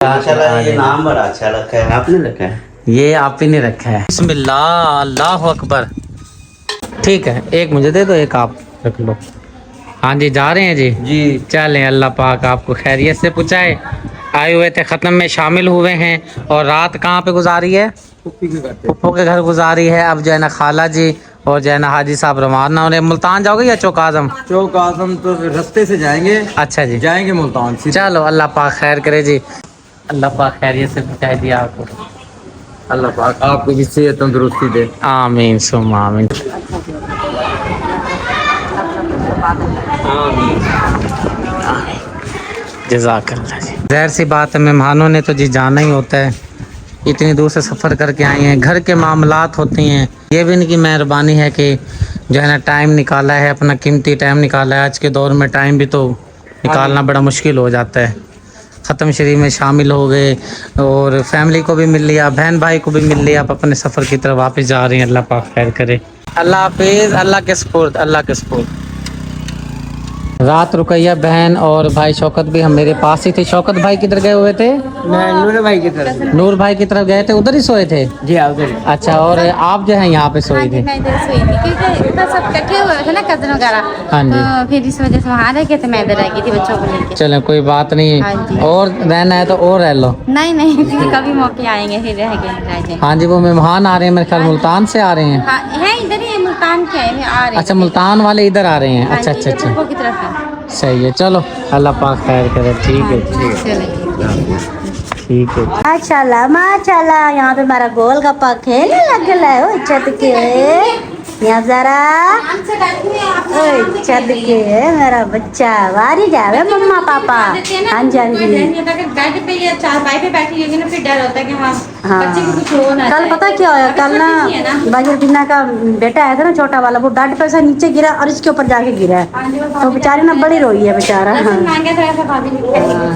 माशाल्लाह ये नाम बड़ा अच्छा रखा है, आपने रखा है? ये आप ही ने रखा है। बिस्मिल्लाह, अल्लाह अकबर। ठीक है, एक मुझे दे दो, एक आप रख लो। हाँ जी, जा रहे हैं जी? जी चलें, अल्लाह पाक आपको खैरियत से पहुँचाए। आए हुए थे, ख़त्म में शामिल हुए हैं और रात कहाँ पे गुजारी है? पप्पू के घर गुजारी है। अब जो है ना खाला जी और जो है ना हाजी साहब रवाना हो रहे। मुल्तान जाओगे या चौक आजम? चौक आजम तो रास्ते से जाएंगे। अच्छा जी, जाएंगे मुल्तान से। चलो, अल्लाह पाक खैर करे जी। अल्लाह पाक खैरियत से पहुँचा दिया आपको। अल्लाह पाक आपको भी सेहत तंदुरुस्ती दे। आमीन सुम आमीन। जज़ाकल्लाह जी। ज़ाहिर सी बात है, मेहमानों ने तो जी जाना ही होता है। इतनी दूर से सफ़र करके आए हैं, घर के मामलात होती हैं। ये भी इनकी मेहरबानी है कि जो है ना टाइम निकाला है, अपना कीमती टाइम निकाला है। आज के दौर में टाइम भी तो निकालना बड़ा मुश्किल हो जाता है। ख़त्म शरीफ में शामिल हो गए और फैमिली को भी मिल लिया, बहन भाई को भी मिल लिया। आप अपने सफ़र की तरफ वापस जा रहे हैं। अल्लाह पाक खैर करे। अल्लाह हाफिज़। अल्लाह के सुपुर्द, अल्लाह के सुपुर्द। रात रुकैया बहन और भाई शौकत भी हम मेरे पास ही थे। शौकत भाई किधर गए हुए थे? मैं नूर भाई की तरफ। नूर भाई की तरफ गए थे, उधर ही सोए थे? जी हाँ उधर। अच्छा, और आप जो है यहाँ पे सोए थे? मैं इधर सोई थी क्योंकि इधर सब इकट्ठे हुए थे ना, कजन वगैरह। हाँ जी। तो फिर इस वजह से वहाँ रह गए थे, मैं इधर रह गई थी बच्चों को लेके। चलो कोई बात नहीं। हाँ जी। और रहना है तो और रह लो। नहीं कभी मौके आएंगे फिर रह गए। हाँ जी, वो मेहमान आ रहे हैं मेरे ख्याल मुल्तान से आ रहे हैं। हाँ है, इधर ही मुल्तान के हैं, आ रहे हैं। अच्छा, मुल्तान वाले इधर आ रहे हैं। हाँ अच्छा जी, अच्छा इधर अच्छा, पप्पू की तरफ है। सही है। चलो, अल्लाह पाक खैर करे। ठीक है ठीक है। माशाल्लाह यहाँ पे हमारा गोल गप्पा खेलने लग गया है। ओ छत के यहाँ जरा ओ छत के मेरा बच्चा वारी जावे मम्मा पापा। हाँ जी हाँ जी। बेड पे या चारपाई पे बैठी होगी ना, फिर डर होता है कि हाँ। बच्चे को कुछ हो ना कल जाए। पता क्या होया, कल ना बाजर बिन्ना का बेटा आया था ना, छोटा वाला, वो बेड पे से नीचे गिरा और इसके ऊपर जाके गिरा है। तो बेचारी ना बड़ी रोई है बेचारा। मांगे तो ऐसा भाभी ने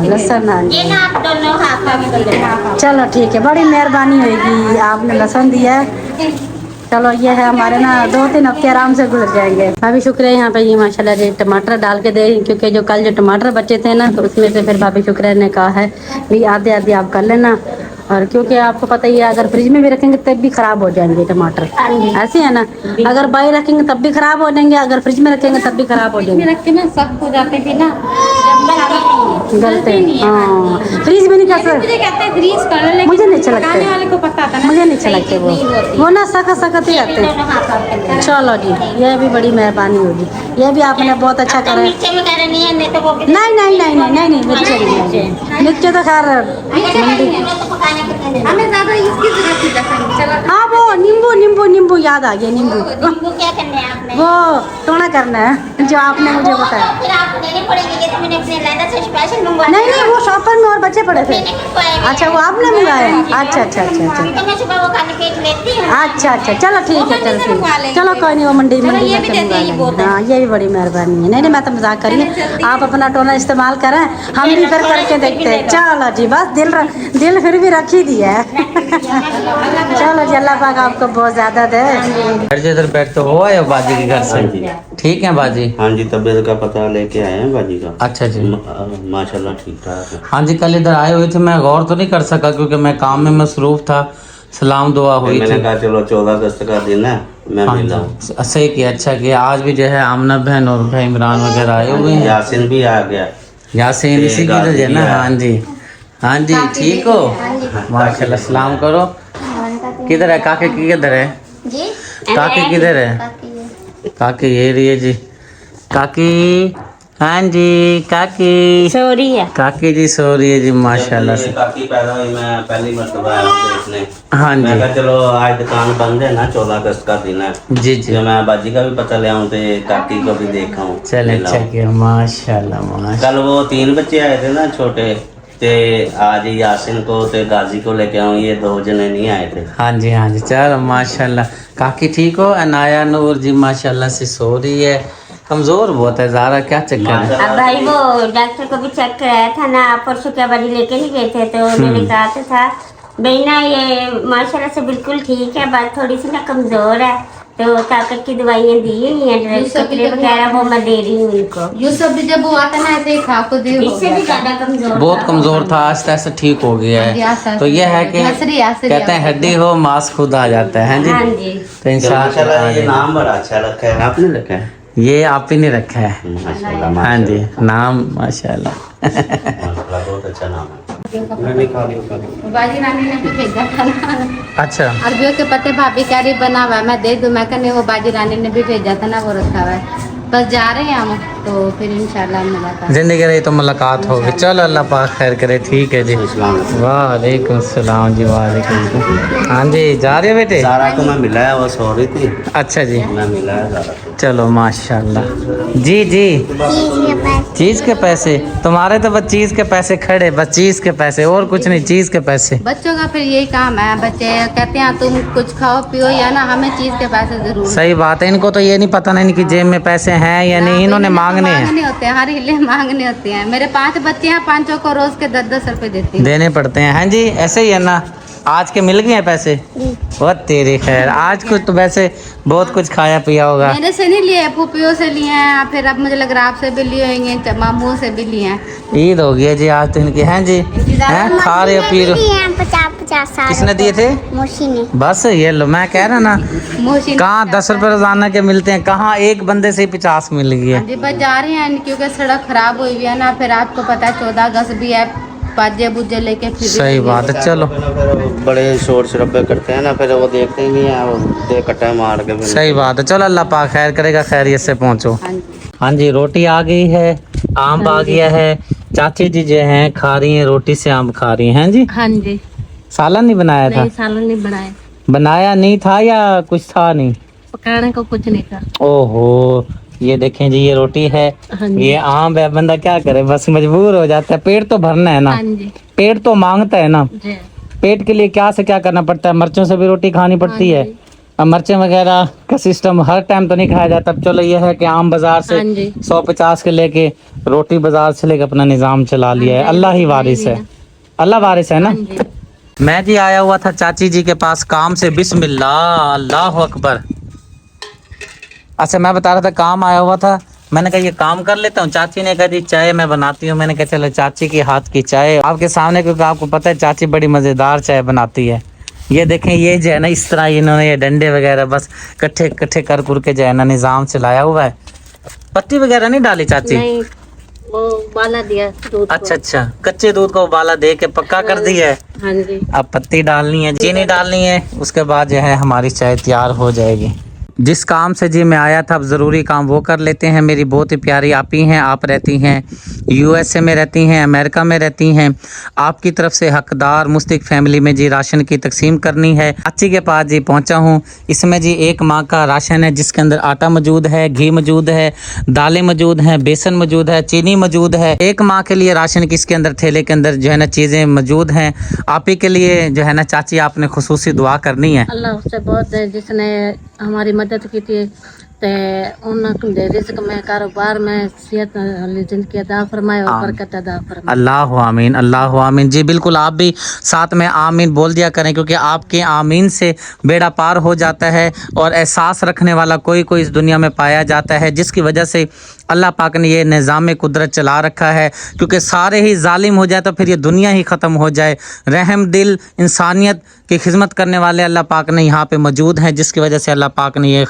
लहसुन आप दोनों हाथ। चलो ठीक है, बड़ी मेहरबानी होगी, आपने लहसुन दिया है। चलो ये है हमारे ना 2-3 हफ्ते आराम से गुजर जाएंगे। भाभी शुक्र है यहाँ पे ये माशाल्लाह जी टमाटर डाल के दे, क्योंकि जो कल जो टमाटर बचे थे ना, तो उसमें से फिर भाभी शुक्र ने कहा है भी आधे आधे आप कर लेना। और क्योंकि आपको पता ही है, अगर फ्रिज में भी रखेंगे तब भी खराब हो जाएंगे टमाटर, ऐसे है ना। अगर बाहर रखेंगे तब भी खराब हो जाएंगे, अगर फ्रिज में रखेंगे तब भी खराब हो जाएंगे। रख के ना सब हो जाते थे ना, गलते हाँ, फ्रीज भी नहीं कर सकते। मुझे कहते हैं फ्रीज कर ले, लेकिन मुझे नहीं अच्छा लगता खाने वाले को पता था ना, मुझे नहीं अच्छा लगते वो ना सख्त ही रहते हैं। चलो जी, ये भी बड़ी मेहरबानी होगी, ये भी आपने बहुत अच्छा करा। नहीं मिर्चे तो खैर हमें ज्यादा इसकी जरूरत थी दरअसल। हाँ, वो नींबू याद आ गया। नींबू क्या करने हैं आपने? वो टोना करना है जो आपने मुझे बताया। फिर आपको देने पड़ेंगे, ये तो मैंने अपने लहदा से स्पेशल मंगवाया। नहीं वो शॉपर में और बच्चे पड़े थे। अच्छा, वो आपने मंगाया? अच्छा। तो मैं सुबह वो खाली पेट लेती हूँ। अच्छा, चलो ठीक है, चलो कोई नहीं, वो मंडी में से मंगा लेंगे। हाँ, ये भी बड़ी मेहरबानी है। नहीं मैं तो मजाक कर रही हूँ, आप अपना टोना इस्तेमाल करें, हम भी फिर करके देखते हैं। चलो जी, बस दिल फिर भी रख ही दिया है। चलो जी, अल्लाह पाक आपको बहुत ज्यादा दे। इधर बैठ तो हो आए हो बाजी के घर से? ठीक है बाजी? हाँ जी, तबीयत का पता लेके आए हैं बाजी का। अच्छा जी, माशाल्लाह ठीक ठाक है। हाँ जी, कल इधर आए हुए थे, मैं गौर तो नहीं कर सका क्योंकि मैं काम में मसरूफ था। सलाम दुआ हुई मैंने थी। कहा चलो 14 अगस्त का दिन है, मैं हाँ मिला हूँ। जी, सही किया, अच्छा किया। आज भी जो है आमना बहन और भाई इमरान वगैरह आए हुए हैं। यासिन भी आ गया। यासीन इसी की वजह ना। हाँ जी, ठीक हो? माशाल्लाह, सलाम करो। किधर है काके? किधर है जी काकी? किधर है काकी? ये रही है जी काकी। हाँ जी काकी सो रही है। काकी जी सो रही है जी, माशाल्लाह से। काकी पैदा हुई, मैं पहली मर्तबा आया हूँ देखने। हाँ मैं जी कहा चलो आज दुकान बंद है ना, 14 अगस्त का दिन है, जी जी, जो मैं बाजी का भी पता ले आऊँ तो काकी को भी देखा हूँ। चले अच्छा किया, माशाल्लाह। कल वो 3 बच्चे आए थे ना छोटे, ते आज यासिन को ते गाजी को लेके आऊँ, ये 2 जने नहीं आए थे। हाँ जी चलो माशाल्लाह। काकी ठीक हो? अनाया नूर जी माशाल्लाह से सो रही है, कमजोर बहुत है ज़ारा, क्या चक्कर है? अब भाई वो डॉक्टर को भी चेक कराया था ना, परसों क्या बड़ी लेके नहीं गए थे, तो उन्होंने कहा था भाई ना ये माशाल्लाह से बिल्कुल ठीक है, बात थोड़ी सी ना कमजोर है, तो ताकत की दवाइयाँ दी हुई हैं, ड्रेस कपड़े वगैरह वो मैं दे रही हूँ उनको। यूसुफ भी जब वो आता ना ऐसे ही खा खुद ही हो इससे भी ज्यादा कमजोर बहुत कमजोर था, आस्ते आस्ते ठीक हो गया है। तो ये है कि कहते हैं हड्डी हो मांस खुद आ जाता है जी। हाँ जी। तो माशाल्लाह ये नाम बड़ा अच्छा रखा है, आपने रखा है? ये आप ही ने रखा है। माशाल्लाह हाँ जी, नाम माशाल्लाह। माशाल्लाह बहुत अच्छा नाम है। मैंने खा लिया। बाजी रानी ने भी भेजा था ना अच्छा, अरबियों के पत्ते भाभी कह रही बना हुआ है, मैं दे दूं, मैं कहने वो बाजी रानी ने भी भेजा था ना, वो रखा हुआ है। बस जा रहे हैं हम, तो फिर इंशाल्लाह मुलाकात। जिंदगी रही तो मुलाकात होगी। चलो अल्लाह पाक खैर करे। ठीक है जी। वालेकुम सलाम जी। वालेकुम। हाँ जी, जा रहे हो बेटे? सारा को मैं मिला है, वो सो रही थी, अच्छा जी, मैं मिला है सारा को। चलो माशाल्लाह। जी जी, चीज के पैसे तुम्हारे तो बस चीज के पैसे खड़े, बस चीज के पैसे और कुछ नहीं, चीज के पैसे। बच्चों का फिर यही काम है, बच्चे कहते हैं तुम कुछ खाओ पियो या ना, हमें चीज के पैसे जरूर। सही बात है, इनको तो ये नहीं पता नहीं कि जेब में पैसे हैं या नहीं, इन्होंने मांगने हैं। मांगने होते हैं, हर हिले मांगने होते हैं। मेरे 5 बच्चे हैं, 5 को रोज के 10-10 रुपए देती हूँ। देने पड़ते हैं। हाँ जी, ऐसे ही है ना। आज के मिल गए हैं पैसे? बहुत तेरी खैर, आज कुछ तो वैसे बहुत कुछ खाया पिया होगा। मेरे से नहीं लिए, फूफियों से लिए हैं, फिर अब मुझे लग रहा है आपसे भी लिए होंगे, मामू से भी लिए हैं। ईद हो गई है जी आज तो इनकी। हैं जी, हैं खा रहे हो पी रहे हो? 50 किसने दिए थे? मोशी ने। बस ये लो, मैं कह रहा ना, मोशी कहाँ 10 रुपए रोजाना के मिलते हैं, कहाँ एक बंदे से ही 50 मिल गई है। जी, बस जा रहे हैं क्योंकि सड़क खराब हुई हुई है ना, फिर आपको पता है 14 अगस्त भी है, बाजे बुजे लेके फिर सही बात है। चलो बड़े शोर शराबे करते हैं ना, फिर वो देखते ही नहीं है, वो दे कट्टा मार के फिर। सही बात है। चलो अल्लाह पाक खैर करेगा, खैरियत से पहुँचो। हाँ जी। हाँ जी, रोटी आ गई है, आम आ गया है। चाची जी जो हैं खा रही हैं, रोटी से आम खा रही हैं जी। हाँ जी, सालन नहीं बनाया था? सालन नहीं बनाए, बनाया नहीं था या कुछ था नहीं? पकाने को कुछ नहीं था। ओहो, ये देखें जी, ये रोटी है, हाँ जी। ये आम है, बंदा क्या करे, बस मजबूर हो जाता है। पेट तो भरना है ना, हाँ जी, पेट तो मांगता है ना। जी। पेट के लिए क्या से क्या करना पड़ता है, मिर्चों से भी रोटी खानी पड़ती है। अब मिर्चें वगैरह का सिस्टम हर टाइम तो नहीं खाया जाता। अब चलो ये है कि आम बाजार से हाँ जी। 150 के लेके, रोटी बाजार से लेके अपना निजाम चला लिया है। अल्लाह ही वारिस है, अल्लाह वारिस है ना। मैं जी आया हुआ था चाची जी के पास काम से। बिस्मिल्लाह, अल्लाह अकबर। अच्छा, मैं बता रहा था काम आया हुआ था, मैंने कहा ये काम कर लेता हूँ। चाची ने कहा जी चाय मैं बनाती हूँ। मैंने कहा चलो चाची के हाथ की चाय आपके सामने, क्योंकि आपको पता है चाची बड़ी मज़ेदार चाय बनाती है। ये देखें, ये जो है ना, इस तरह इन्होंने ये डंडे वगैरह बस इकट्ठे इकट्ठे कर के जो है ना निज़ाम चलाया हुआ है। पत्ती वगैरह नहीं डाली चाची? नहीं, वो उबाला दिया दूध को। अच्छा अच्छा, कच्चे दूध को उबाला दे के पक्का कर दिया है। हाँ जी। अब पत्ती डालनी है, चीनी डालनी है, उसके बाद जो है हमारी चाय तैयार हो जाएगी। जिस काम से जी मैं आया था, अब ज़रूरी काम वो कर लेते हैं। मेरी बहुत ही प्यारी आपी हैं, आप रहती हैं USA में रहती हैं, अमेरिका में रहती हैं। आपकी तरफ से हकदार मुस्तक फैमिली में जी राशन की तकसीम करनी है। चाची के पास जी पहुंचा हूं। इसमें जी 1 माह का राशन है, जिसके अंदर आटा मौजूद है, घी मौजूद है, दालें मौजूद हैं, बेसन मौजूद है, चीनी मौजूद है। 1 माह के लिए राशन की इसके अंदर थैले के अंदर जो है ना चीज़ें मौजूद हैं। आप ही के लिए जो है ना चाची आपने खुसूसी दुआ करनी है। अल्लाह उससे बहुत है जिसने हमारी मदद की थी, ते उन्होंने रिज़्क में, कारोबार में, सेहत जिंदगी अदा फरमाए और बरकत अदा फरमाए। अल्लाह आमीन, अल्लाह आमीन। जी बिल्कुल, आप भी साथ में आमीन बोल दिया करें, क्योंकि आपके आमीन से बेड़ा पार हो जाता है। और एहसास रखने वाला कोई इस दुनिया में पाया जाता है, जिसकी वजह से अल्लाह पाक ने ये निज़ाम कुदरत चला रखा है। क्योंकि सारे ही जालिम हो जाए तो फिर ये दुनिया ही ख़त्म हो जाए। रहम दिल, इंसानियत की खिदमत करने वाले अल्लाह पाक ने यहाँ पे मौजूद हैं, जिसकी वजह से अल्लाह पाक ने ये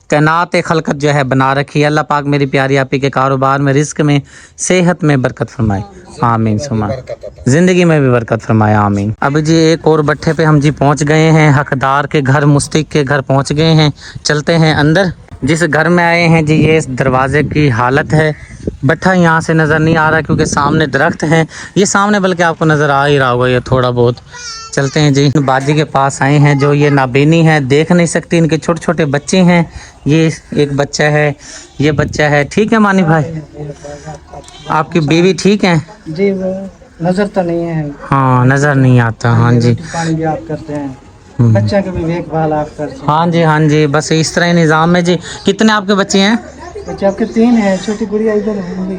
कायनात खलकत जो है बना रखी है। अल्लाह पाक मेरी प्यारी आपी के कारोबार में, रिस्क में, सेहत में बरकत फरमाए, आमीन सुमा। ज़िंदगी में भी बरकत फरमाए, आमीन। अब जी एक और भट्ठे पे हम जी पहुँच गए हैं, हकदार के घर, मुस्तक के घर पहुँच गए हैं। चलते हैं अंदर। जिस घर में आए हैं जी, ये इस दरवाजे की हालत है। भट्ठा यहाँ से नज़र नहीं आ रहा क्योंकि सामने दरख्त हैं, ये सामने बल्कि आपको नज़र आ ही रहा होगा ये थोड़ा बहुत। चलते हैं जी। बाजी के पास आए हैं, जो ये नाबीनी है, देख नहीं सकती, इनके छोटे छोटे बच्चे हैं। ये एक बच्चा है, ये बच्चा है। ठीक है मानी भाई, आपकी बीवी ठीक है? जी, वो नजर तो नहीं है। हाँ, नज़र नहीं आता। हाँ जी, पानी भी आप करते हैं, बच्चा की भी देखभाल आप करते हैं। हाँ जी, हाँ जी, बस इस तरह निज़ाम है जी। कितने आपके बच्चे हैं? बच्चे आपके 3 हैं, छोटी गुड़िया इधर होंगी,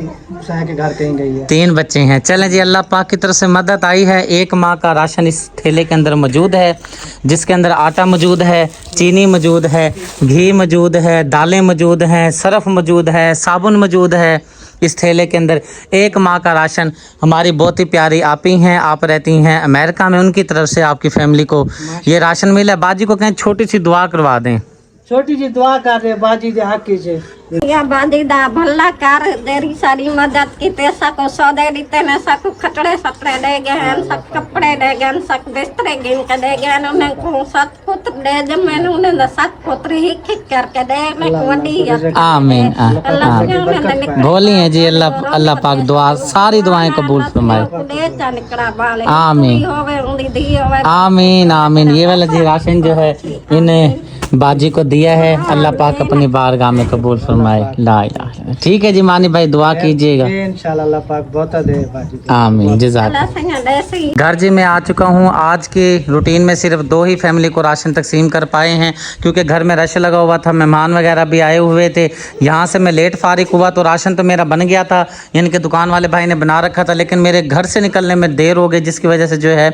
साया के घर कहीं गई है। 3 बच्चे हैं। चलें जी, अल्लाह पाक की तरफ से मदद आई है। 1 माह का राशन इस ठेले के अंदर मौजूद है, जिसके अंदर आटा मौजूद है, चीनी मौजूद है, घी मौजूद है, दालें मौजूद हैं, सरफ मौजूद है, साबुन मौजूद है। इस ठेले के अंदर 1 माह का राशन हमारी बहुत ही प्यारी आपी हैं, आप रहती हैं अमेरिका में, उनकी तरफ से आपकी फैमिली को ये राशन मिला है। बाजी को कहें छोटी सी दुआ करवा दें। छोटी जी दुआ कर रहे बाजी दे हक कीजिए। या बादी दा भला कर देरी सारी मदद की ते सको सौदे दीते ने सको खटड़े सटड़े दे गए सब कपड़े दे गए सब बिस्तरे गिन के दे गए उन्हें को 7 पुत्र दे जमे उन्हें 7 पुत्र ही खिच करके दे मैं वडी आमीन। बोली है जी, अल्लाह पाक दुआ सारी दुआएं कबूल फरमाए। आमीन आमीन आमीन। ये वाला जी राशन जो है इन्हें बाजी को दिया है, अल्लाह पाक अपनी बारगाह में कबूल फरमाए। ला इलाहा इल्लल्लाह। ठीक है जी मानी भाई, दुआ कीजिएगा इंशाल्लाह अल्लाह पाक बहुत दे बाजी। आमीन जज़ाक। घर जी मैं आ चुका हूँ। आज की रूटीन में सिर्फ 2 ही फैमिली को राशन तकसीम कर पाए हैं, क्योंकि घर में रश लगा हुआ था, मेहमान वगैरह भी आए हुए थे। यहाँ से मैं लेट फारिग हुआ तो राशन तो मेरा बन गया था, यानी कि दुकान वाले भाई ने बना रखा था, लेकिन मेरे घर से निकलने में देर हो गई, जिसकी वजह से जो है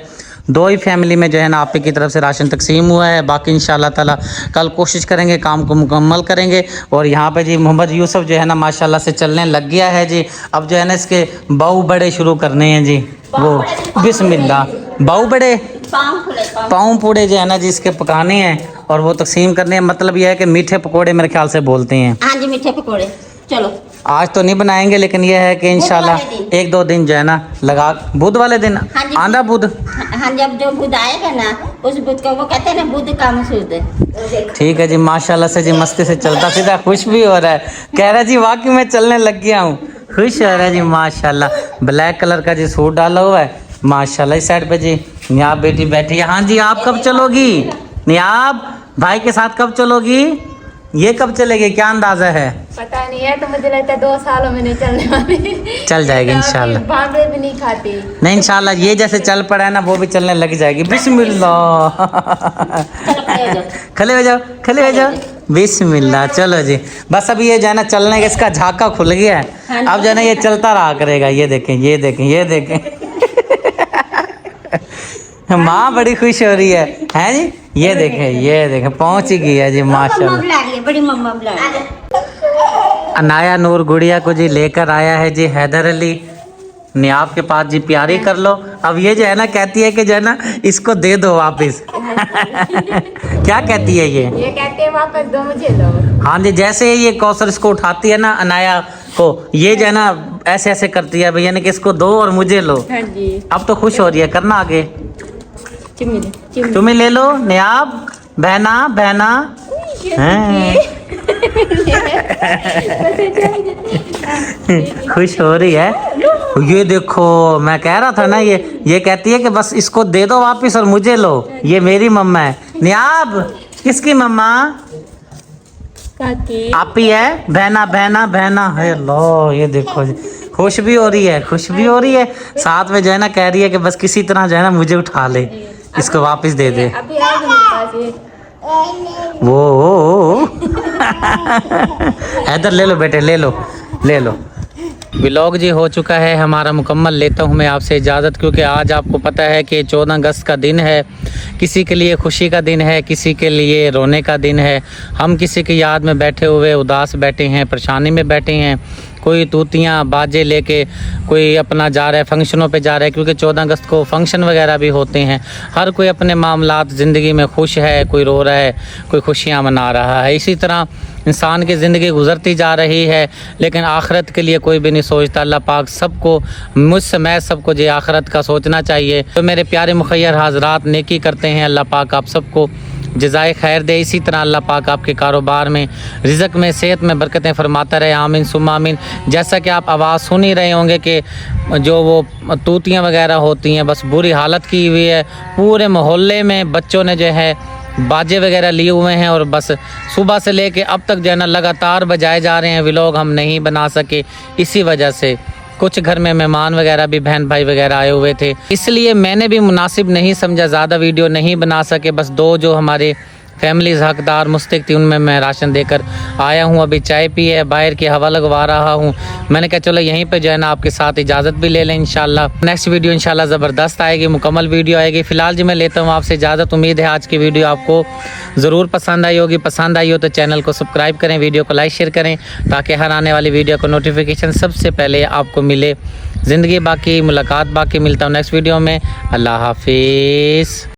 2 ही फैमिली में जो है ना आप की तरफ से राशन तकसीम हुआ है। बाकी इंशाल्लाह ताला कल कोशिश करेंगे, काम को मुकम्मल करेंगे। और यहाँ पे जी मोहम्मद यूसुफ जो है ना माशाल्लाह से चलने लग गया है जी। अब जो है ना इसके बाऊ बड़े शुरू करने हैं जी, वो बिस्मिल्लाह बाऊ बड़े पाँव पूड़े जो है ना जी इसके पकाने हैं और वो तकसीम करने हैं। मतलब यह है कि मीठे पकोड़े मेरे ख्याल से बोलते हैं। हाँ जी मीठे पकोड़े। चलो आज तो नहीं बनाएंगे, लेकिन यह है कि इंशाल्लाह 1-2 दिन जो है ना लगा, बुध वाले दिन आंधा बुध। हाँ जब जो बुध आएगा ना उस बुध को वो कहते हैं ना बुध का मसूद है। ठीक है जी माशाल्लाह से जी मस्ती से चलता सीधा खुश भी हो रहा है, कह रहा है जी वाकई में चलने लग गया हूँ, खुश हो रहा है जी माशाल्लाह। ब्लैक कलर का जी सूट डाला हुआ है माशाल्लाह। इस साइड पे जी नियाब बेटी बैठी है। हाँ जी आप कब चलोगी नियाब, भाई के साथ कब चलोगी, ये कब चलेगी, क्या अंदाजा है? पता नहीं है, तो मुझे लगता है 2 सालों में नहीं चलने वाली। चल जाएगी इंशाल्लाह। भांडे भी नहीं खाती। नहीं इंशाल्लाह ये जैसे चल पड़ा है ना वो भी चलने लग जाएगी। बिस्मिल्लाह खड़े हो जाओ, खड़े हो जाओ, बिस्मिल्लाह। चलो जी बस अभी ये जो है ना चलने का इसका झाका खुल गया है, अब जो है ना ये चलता रहा करेगा। ये देखें ये देखें ये देखें माँ बड़ी खुश हो रही है जी। ये देखें पहुंच ही गई है जी माशाल्लाह। बड़ी मम्मा बुला रही है। अनाया नूर गुड़िया को जी लेकर आया है जी हैदर अली नियाब के पास जी, प्यारी कर लो। अब ये जो है ना कहती है कि जो है ना इसको दे दो वापस क्या कहती है ये कहते हैं वापस दो मुझे दो। हाँ जी, जैसे ये कौसर इसको उठाती है ना अनाया को, ये जो है ना ऐसे ऐसे करती है भैया ने कि इसको दो और मुझे लो। हाँ जी अब तो खुश हो रही है, करना आगे चिम्मी तुम्हें ले लो नियाब बहना बहना हैं खुश हो रही है। ये देखो मैं कह रहा था ना ये कहती है कि बस इसको दे दो वापस और मुझे लो, ये मेरी मम्मा है। नियाब किसकी मम्मा? आपी है, बहना बहना बहना है। लो ये देखो खुश भी हो रही है, खुश भी हो रही है, साथ में जो है ना कह रही है कि बस किसी तरह जो है ना मुझे उठा ले, इसको वापस दे दे। अभी आ मेरे पास ये। वो इधर ले लो बेटे, ले लो ले लो। व्लॉग जी हो चुका है हमारा मुकम्मल। लेता हूँ मैं आपसे इजाज़त, क्योंकि आज आपको पता है कि 14 अगस्त का दिन है। किसी के लिए खुशी का दिन है, किसी के लिए रोने का दिन है। हम किसी की याद में बैठे हुए उदास बैठे हैं, परेशानी में बैठे हैं। कोई तूतियाँ बाजे लेके कोई अपना जा रहा है, फंक्शनों पे जा रहा है, क्योंकि 14 अगस्त को फंक्शन वगैरह भी होते हैं। हर कोई अपने मामलात ज़िंदगी में खुश है, कोई रो रहा है, कोई खुशियाँ मना रहा है। इसी तरह इंसान की ज़िंदगी गुजरती जा रही है, लेकिन आखिरत के लिए कोई भी नहीं सोचता। अल्लाह पाक सबको, मुझसे मैं सबको जो आखिरत का सोचना चाहिए। तो मेरे प्यारे मुखैर हाजरात नेकी करते हैं, अल्लाह पाक आप सबको जज़ाए खैर दे। इसी तरह अल्लाह पाक आपके कारोबार में, रिज़्क़ में, सेहत में बरकतें फरमाता रहे। आमीन सुम्मा आमीन। जैसा कि आप आवाज़ सुन ही रहे होंगे कि जो वो तूतियाँ वगैरह होती हैं, बस बुरी हालत की हुई है। पूरे मोहल्ले में बच्चों ने जो है बाजे वगैरह लिए हुए हैं और बस सुबह से लेके अब तक जो है ना लगातार बजाए जा रहे हैं। व्लॉग हम नहीं बना सके इसी वजह से। कुछ घर में मेहमान वगैरह भी, बहन भाई वगैरह आए हुए थे, इसलिए मैंने भी मुनासिब नहीं समझा, ज़्यादा वीडियो नहीं बना सके। बस 2 जो हमारे फैमिलीज हकदार मुस्तक थी, उनमें मैं राशन देकर आया हूँ। अभी चाय पी है, बाहर की हवा लगवा रहा हूँ। मैंने कहा चलो यहीं पे जो है ना आपके साथ इजाज़त भी ले लें इंशाल्लाह। नेक्स्ट वीडियो इंशाल्लाह ज़बरदस्त आएगी, मुकम्मल वीडियो आएगी। फ़िलहाल जी मैं लेता हूँ आपसे इजाज़त। उम्मीद है आज की वीडियो आपको ज़रूर पसंद आई होगी। पसंद आई हो तो चैनल को सब्सक्राइब करें, वीडियो को लाइक शेयर करें, ताकि हर आने वाली वीडियो को नोटिफिकेशन सबसे पहले आपको मिले। ज़िंदगी बाकी, मुलाकात बाकी। मिलता हूँ नेक्स्ट वीडियो में। अल्लाह हाफिज़।